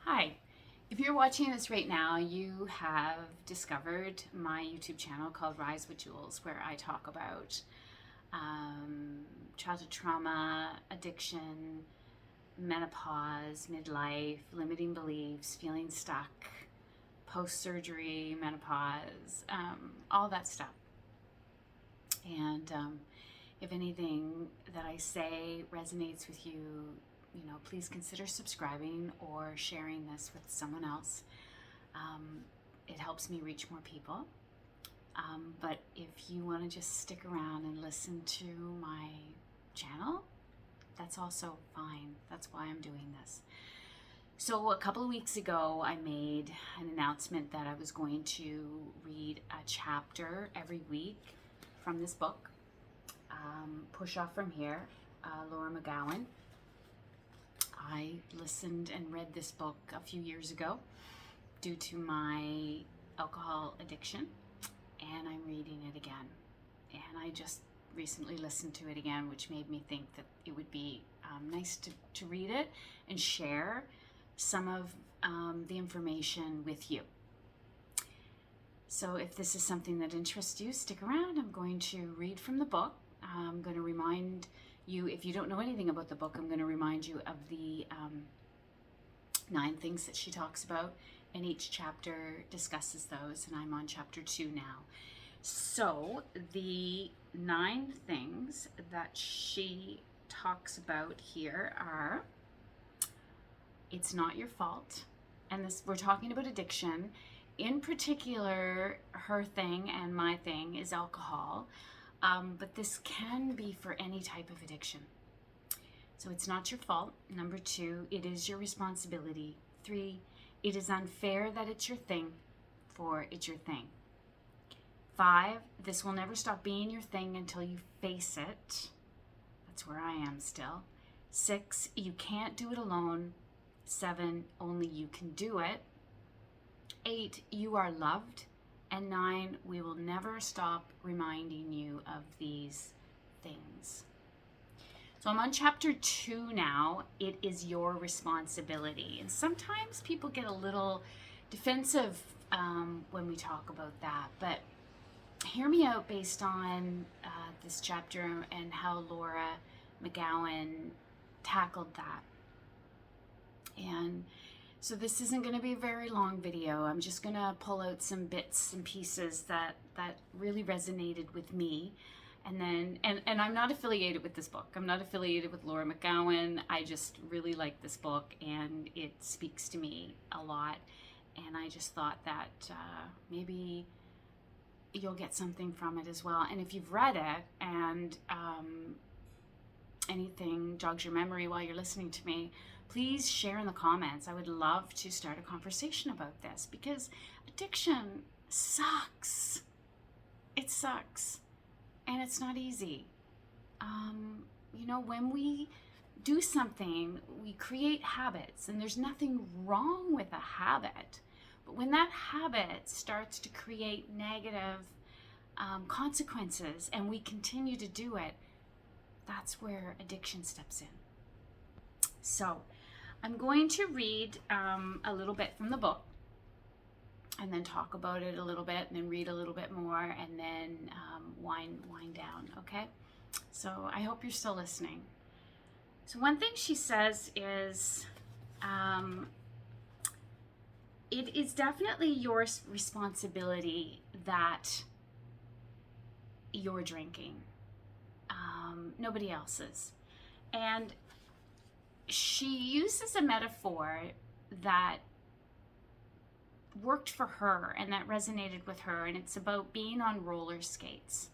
Hi. If you're watching this right now, you have discovered my YouTube channel called Rise with Jules, where I talk about childhood trauma, addiction, menopause, midlife, limiting beliefs, feeling stuck, post-surgery, menopause, all that stuff. And if anything that I say resonates with you, please consider subscribing or sharing this with someone else. It helps me reach more people. But if you want to just stick around and listen to my channel, that's also fine. That's why I'm doing this. So a couple of weeks ago, I made an announcement that I was going to read a chapter every week from this book, Push Off From Here, Laura McGowan. I listened and read this book a few years ago due to my alcohol addiction, and I'm reading it again. And I just recently listened to it again, which made me think that it would be nice to read it and share some of the information with you. So if this is something that interests you, stick around. I'm going to read from the book. I'm going to remind you, if you don't know anything about the book, I'm going to remind you of the 9 things that she talks about, and each chapter discusses those, and I'm on chapter 2 now. So the 9 things that she talks about here are: it's not your fault. And this, we're talking about addiction. In particular, her thing and my thing is alcohol. But this can be for any type of addiction. So it's not your fault. Number 2, it is your responsibility. 3, it is unfair that it's your thing, for it's your thing. 5, this will never stop being your thing until you face it. That's where I am still. 6, you can't do it alone. 7, only you can do it. 8, you are loved. And 9, we will never stop reminding you of these things. So I'm on chapter 2 now. It is your responsibility. And sometimes people get a little defensive when we talk about that. But hear me out based on this chapter and how Laura McGowan tackled that. And so this isn't going to be a very long video. I'm just going to pull out some bits and pieces that really resonated with me. And then, and I'm not affiliated with this book. I'm not affiliated with Laura McGowan. I just really like this book, and it speaks to me a lot. And I just thought that maybe you'll get something from it as well. And if you've read it and anything jogs your memory while you're listening to me, please share in the comments. I would love to start a conversation about this, because addiction sucks. It sucks. And it's not easy. When we do something, we create habits, and there's nothing wrong with a habit. But when that habit starts to create negative consequences and we continue to do it, that's where addiction steps in. So I'm going to read a little bit from the book, and then talk about it a little bit, and then read a little bit more, and then wind down, okay? So I hope you're still listening. So one thing she says is, it is definitely your responsibility that you're drinking. Nobody else's. And she uses a metaphor that worked for her and that resonated with her, and it's about being on roller skates.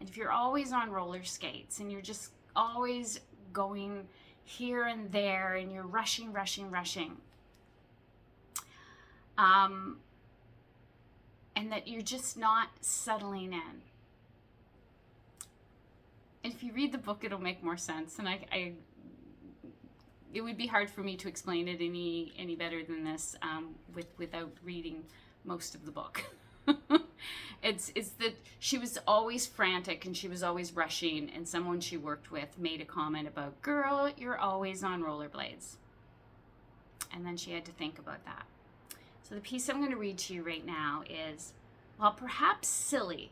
And if you're always on roller skates and you're just always going here and there and you're rushing, and that you're just not settling in. And if you read the book, it'll make more sense. And it would be hard for me to explain it any better than this without reading most of the book. It's that she was always frantic and she was always rushing, and someone she worked with made a comment about, "Girl, you're always on rollerblades." And then she had to think about that. So the piece I'm going to read to you right now is, while perhaps silly,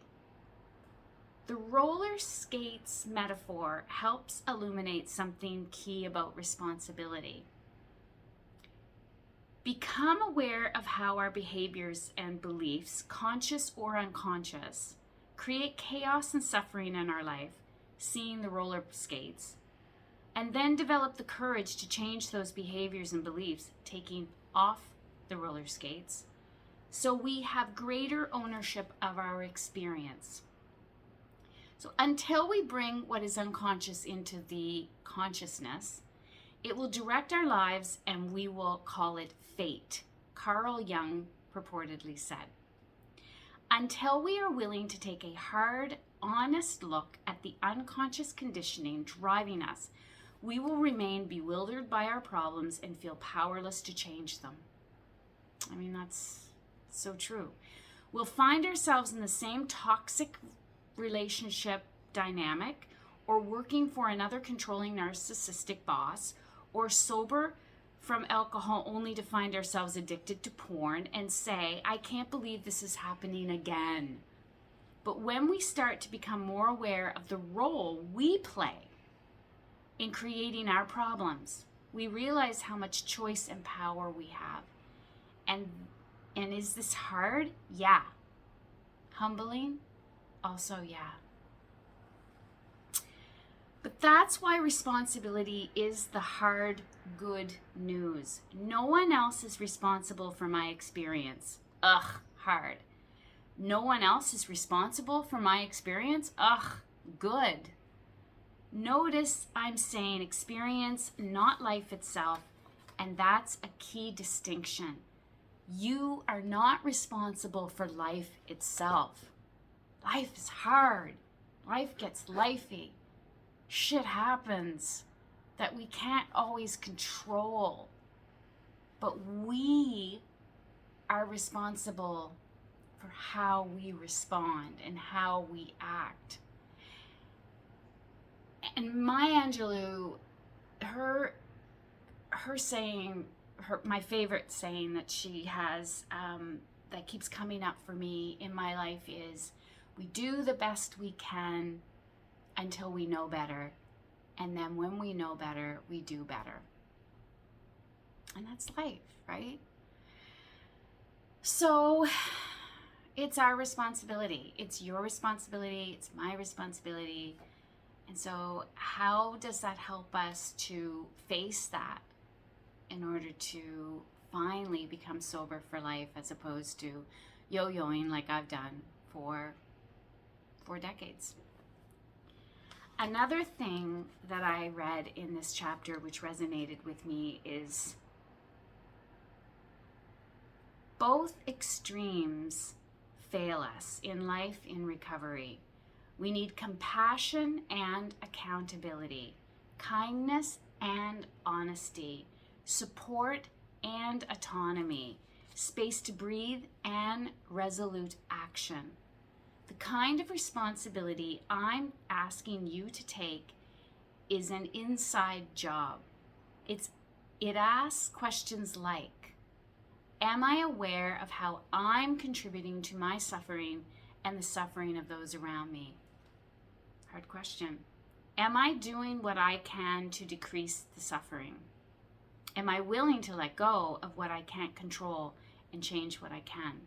the roller skates metaphor helps illuminate something key about responsibility. Become aware of how our behaviors and beliefs, conscious or unconscious, create chaos and suffering in our life, seeing the roller skates, and then develop the courage to change those behaviors and beliefs, taking off the roller skates, so we have greater ownership of our experience. So until we bring what is unconscious into the consciousness, it will direct our lives, and we will call it fate, Carl Jung purportedly said. Until we are willing to take a hard, honest look at the unconscious conditioning driving us, we will remain bewildered by our problems and feel powerless to change them. I mean, that's so true. We'll find ourselves in the same toxic relationship dynamic, or working for another controlling narcissistic boss, or sober from alcohol only to find ourselves addicted to porn and say, I can't believe this is happening again. But when we start to become more aware of the role we play in creating our problems, we realize how much choice and power we have. And is this hard? Yeah. Humbling? Also, yeah. But that's why responsibility is the hard, good news. No one else is responsible for my experience. Ugh, hard. No one else is responsible for my experience? Ugh, good. Notice I'm saying experience, not life itself, and that's a key distinction. You are not responsible for life itself. Life is hard. Life gets lifey. Shit happens that we can't always control. But we are responsible for how we respond and how we act. And Maya Angelou, her saying, my favorite saying that she has that keeps coming up for me in my life is, we do the best we can until we know better. And then when we know better, we do better. And that's life, right? So it's our responsibility. It's your responsibility. It's my responsibility. And so how does that help us to face that in order to finally become sober for life, as opposed to yo-yoing like I've done for decades? Another thing that I read in this chapter which resonated with me is, both extremes fail us in life, in recovery. We need compassion and accountability, kindness and honesty, support and autonomy, space to breathe and resolute action. The kind of responsibility I'm asking you to take is an inside job. It asks questions like, am I aware of how I'm contributing to my suffering and the suffering of those around me? Hard question. Am I doing what I can to decrease the suffering? Am I willing to let go of what I can't control and change what I can?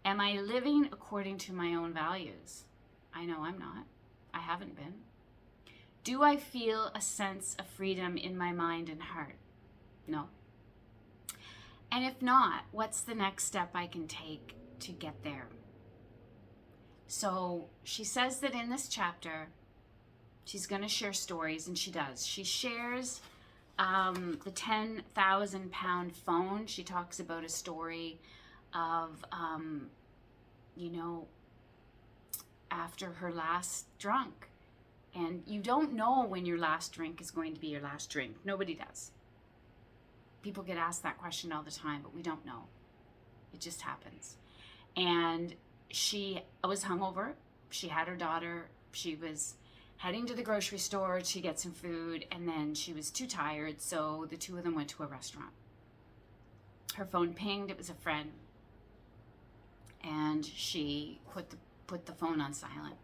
Am I living according to my own values? I know I'm not. I haven't been. Do I feel a sense of freedom in my mind and heart? No. And if not, what's the next step I can take to get there? So she says that in this chapter, she's going to share stories, and she does. She shares the 10,000 pound phone. She talks about a story of, after her last drunk. And you don't know when your last drink is going to be your last drink. Nobody does. People get asked that question all the time, but we don't know. It just happens. And she was hungover. She had her daughter. She was heading to the grocery store to get some food, and then she was too tired, so the two of them went to a restaurant. her phone pinged. It was a friend, and she put the phone on silent.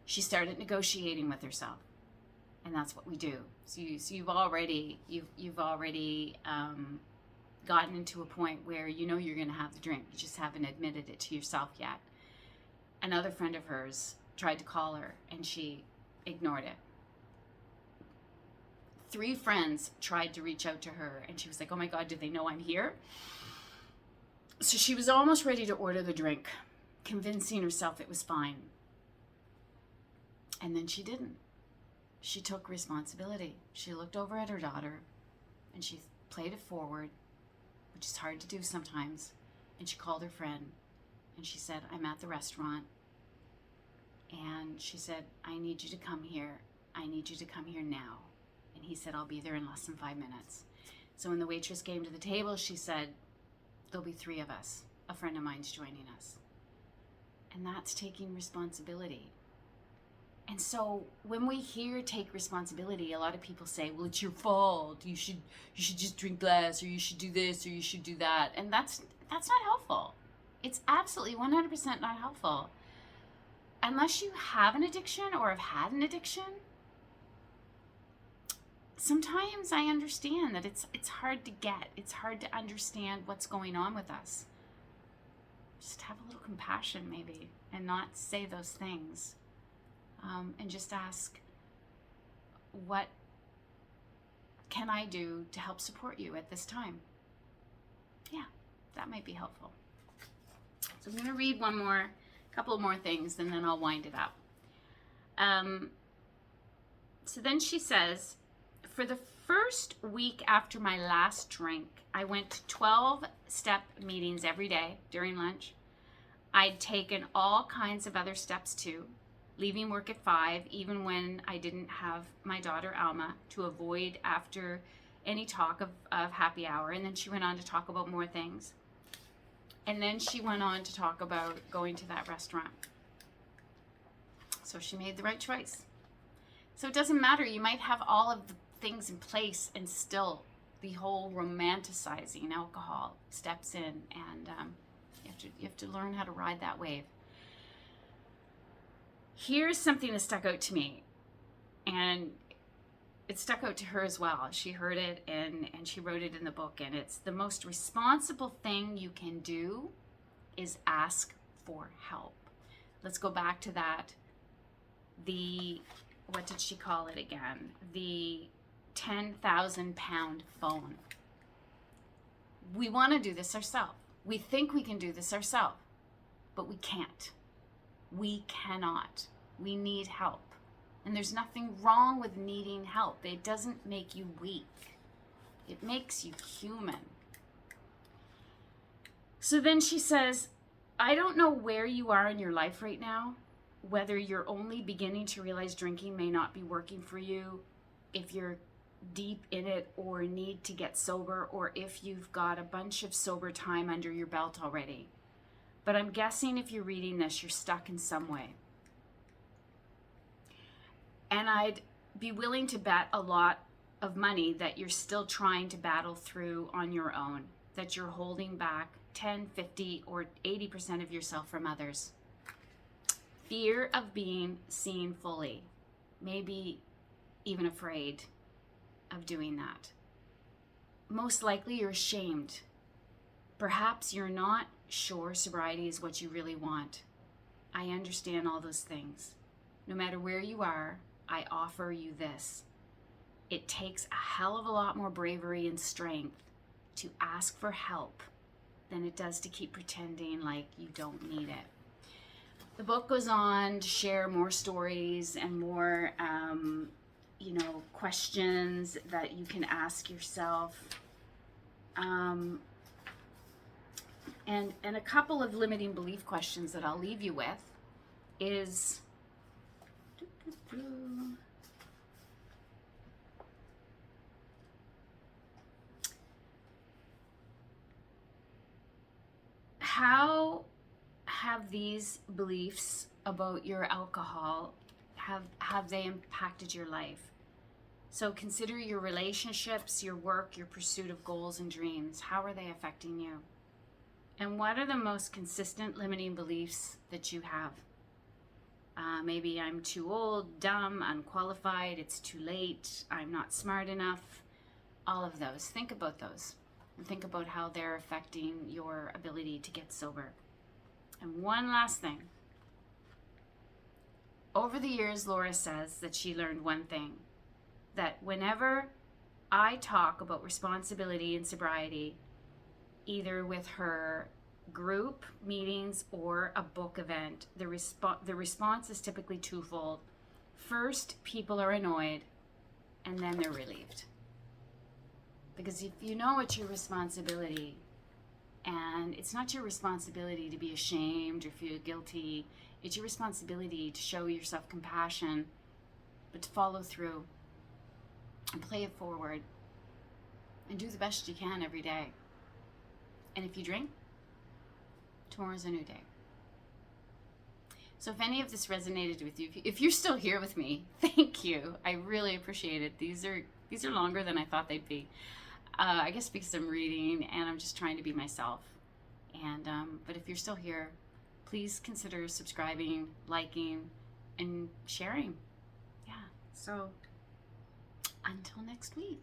She started negotiating with herself, and that's what we do. So you've already gotten into a point where you know you're going to have the drink. You just haven't admitted it to yourself yet. Another friend of hers tried to call her, and she ignored it. 3 friends tried to reach out to her, and she was like, oh my God, do they know I'm here? So she was almost ready to order the drink, convincing herself it was fine. And then she didn't. She took responsibility. She looked over at her daughter, and she played it forward, which is hard to do sometimes. And she called her friend, and she said, I'm at the restaurant. And she said, I need you to come here. I need you to come here now. And he said, I'll be there in less than 5 minutes. So when the waitress came to the table, she said, there'll be 3 of us. A friend of mine's joining us. And that's taking responsibility. And so when we hear take responsibility, a lot of people say, well, it's your fault. You should just drink less, or you should do this, or you should do that. And that's not helpful. It's absolutely 100% not helpful. Unless you have an addiction or have had an addiction, sometimes I understand that it's hard to get. It's hard to understand what's going on with us. Just have a little compassion maybe, and not say those things. And just ask, what can I do to help support you at this time? Yeah, that might be helpful. So I'm going to read couple of more things, and then I'll wind it up. So then she says, for the first week after my last drink, I went to 12-step meetings every day during lunch. I'd taken all kinds of other steps too, leaving work at 5, even when I didn't have my daughter Alma, to avoid after any talk of happy hour. And then she went on to talk about more things. And then she went on to talk about going to that restaurant. So she made the right choice. So it doesn't matter. You might have all of the things in place, and still the whole romanticizing alcohol steps in, and you have to learn how to ride that wave. Here's something that stuck out to me, and it stuck out to her as well. She heard it and she wrote it in the book, and it's the most responsible thing you can do is ask for help. Let's go back to that. What did she call it again? The 10,000 pound phone. We want to do this ourselves. We think we can do this ourselves, but we can't. We cannot. We need help. And there's nothing wrong with needing help. It doesn't make you weak. It makes you human. So then she says, I don't know where you are in your life right now, whether you're only beginning to realize drinking may not be working for you, if you're deep in it or need to get sober, or if you've got a bunch of sober time under your belt already. But I'm guessing if you're reading this, you're stuck in some way. And I'd be willing to bet a lot of money that you're still trying to battle through on your own, that you're holding back 10, 50, or 80% of yourself from others. Fear of being seen fully, maybe even afraid of doing that. Most likely you're ashamed. Perhaps you're not sure sobriety is what you really want. I understand all those things. No matter where you are, I offer you this. It takes a hell of a lot more bravery and strength to ask for help than it does to keep pretending like you don't need it. The book goes on to share more stories and more, questions that you can ask yourself. And a couple of limiting belief questions that I'll leave you with is, how have these beliefs about your alcohol, have they impacted your life? So consider your relationships, your work, your pursuit of goals and dreams. How are they affecting you? And what are the most consistent limiting beliefs that you have? Maybe I'm too old, dumb, unqualified, it's too late, I'm not smart enough. All of those. Think about those. And think about how they're affecting your ability to get sober. And one last thing. Over the years, Laura says that she learned one thing, that whenever I talk about responsibility and sobriety, either with her group meetings or a book event, the response is typically twofold. First, people are annoyed, and then they're relieved. Because if you know it's your responsibility, and it's not your responsibility to be ashamed or feel guilty, it's your responsibility to show yourself compassion, but to follow through and play it forward and do the best you can every day. And if you drink, tomorrow's a new day. So if any of this resonated with you, if you're still here with me, thank you. I really appreciate it. These are longer than I thought they'd be. I guess because I'm reading and I'm just trying to be myself. And but if you're still here, please consider subscribing, liking, and sharing. Yeah. So until next week.